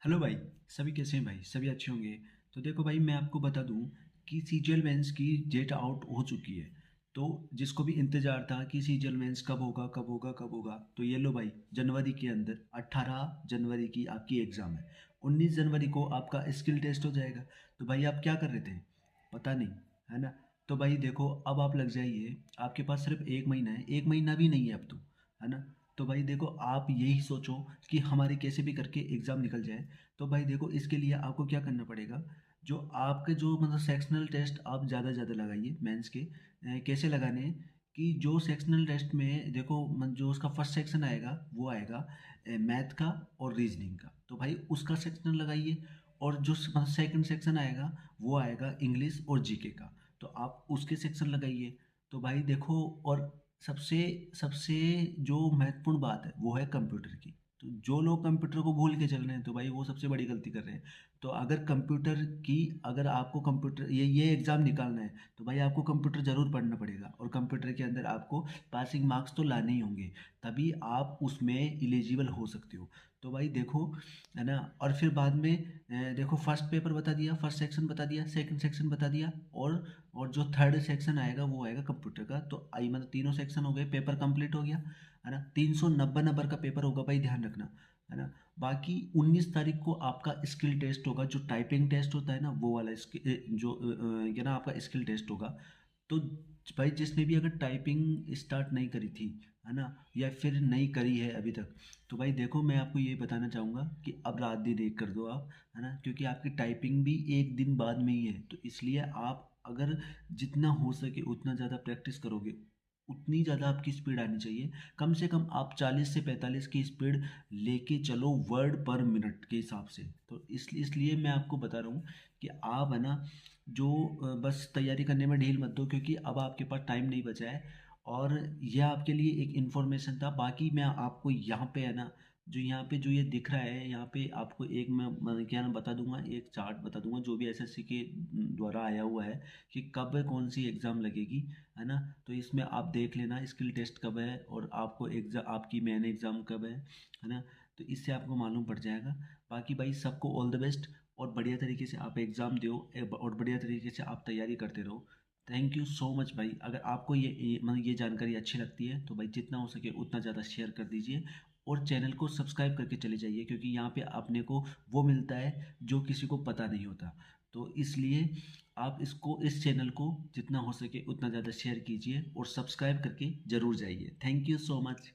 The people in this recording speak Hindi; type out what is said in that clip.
हेलो भाई। सभी कैसे हैं भाई? सभी अच्छे होंगे। तो देखो भाई, मैं आपको बता दूं कि सीजीएल मेंस की डेट आउट हो चुकी है। तो जिसको भी इंतज़ार था कि सीजीएल मेंस कब होगा कब होगा कब होगा, तो ये लो भाई, जनवरी के अंदर 18 जनवरी की आपकी एग्ज़ाम है। 19 जनवरी को आपका स्किल टेस्ट हो जाएगा। तो भाई आप क्या कर रहे थे? पता नहीं, है ना? तो भाई देखो, अब आप लग जाइए। आपके पास सिर्फ एक महीना है, एक महीना भी नहीं है अब तो, है ना? तो भाई देखो, आप यही सोचो कि हमारे कैसे भी करके एग्ज़ाम निकल जाए। तो भाई देखो, इसके लिए आपको क्या करना पड़ेगा। जो आपके जो मतलब सेक्शनल टेस्ट आप ज़्यादा ज़्यादा लगाइए मेंस के। कैसे लगाने हैं कि जो सेक्शनल टेस्ट में देखो, जो उसका फर्स्ट सेक्शन आएगा वो आएगा मैथ का और रीजनिंग का। तो भाई उसका सेक्शन लगाइए। और जो मतलब सेकंड सेक्शन आएगा वो आएगा इंग्लिश और जीके का। तो आप उसके सेक्शन लगाइए। तो भाई देखो, और सबसे सबसे जो महत्वपूर्ण बात है वो है कंप्यूटर की। तो जो लोग कंप्यूटर को भूल के चल रहे हैं, तो भाई वो सबसे बड़ी गलती कर रहे हैं। तो अगर कंप्यूटर की, अगर आपको कंप्यूटर ये एग्ज़ाम निकालना है, तो भाई आपको कंप्यूटर ज़रूर पढ़ना पड़ेगा। और कंप्यूटर के अंदर आपको पासिंग मार्क्स तो लाने ही होंगे, तभी आप उसमें एलिजिबल हो सकते हो। तो भाई देखो, है ना? और फिर बाद में देखो, फर्स्ट पेपर बता दिया, फर्स्ट सेक्शन बता दिया, सेकंड सेक्शन बता दिया। और जो थर्ड सेक्शन आएगा वो आएगा कंप्यूटर का। तो आई मतलब तीनों सेक्शन हो गए, पेपर कंप्लीट हो गया, है ना? 390 नंबर का पेपर होगा भाई, ध्यान रखना, है ना? बाकी 19 तारीख को आपका स्किल टेस्ट होगा, जो टाइपिंग टेस्ट होता है ना, वो वाला ये ना आपका स्किल टेस्ट होगा। तो भाई जिसने भी अगर टाइपिंग स्टार्ट नहीं करी थी, है ना, या फिर नहीं करी है अभी तक, तो भाई देखो, मैं आपको ये बताना चाहूँगा कि अब रात दिन एक कर दो आप, है ना? क्योंकि आपकी टाइपिंग भी एक दिन बाद में ही है। तो इसलिए आप अगर जितना हो सके उतना ज़्यादा प्रैक्टिस करोगे, उतनी ज़्यादा आपकी स्पीड आनी चाहिए। कम से कम आप 40 से 45 की स्पीड लेके चलो वर्ड पर मिनट के हिसाब से। तो इसलिए मैं आपको बता रहा हूँ कि आप, है ना, जो बस तैयारी करने में ढील मत दो, क्योंकि अब आपके पास टाइम नहीं बचा है। और यह आपके लिए एक इन्फॉर्मेशन था। बाकी मैं आपको यहाँ पे, है ना, जो यहाँ पे जो ये दिख रहा है, यहाँ पे आपको एक मैं क्या नाम बता दूंगा, एक चार्ट बता दूंगा जो भी एसएससी के द्वारा आया हुआ है कि कब कौन सी एग्ज़ाम लगेगी, है ना? तो इसमें आप देख लेना स्किल टेस्ट कब है और आपको एग्ज़ाम, आपकी मेन एग्ज़ाम कब है ना? तो इससे आपको मालूम पड़ जाएगा। बाकी भाई सबको ऑल द बेस्ट, और बढ़िया तरीके से आप एग्ज़ाम दो, और बढ़िया तरीके से आप तैयारी करते रहो। थैंक यू सो मच भाई। अगर आपको मतलब ये जानकारी अच्छी लगती है, तो भाई जितना हो सके उतना ज़्यादा शेयर कर दीजिए। और चैनल को सब्सक्राइब करके चले जाइए, क्योंकि यहाँ पे अपने को वो मिलता है जो किसी को पता नहीं होता। तो इसलिए आप इस चैनल को जितना हो सके उतना ज़्यादा शेयर कीजिए और सब्सक्राइब करके ज़रूर जाइए। Thank you so much.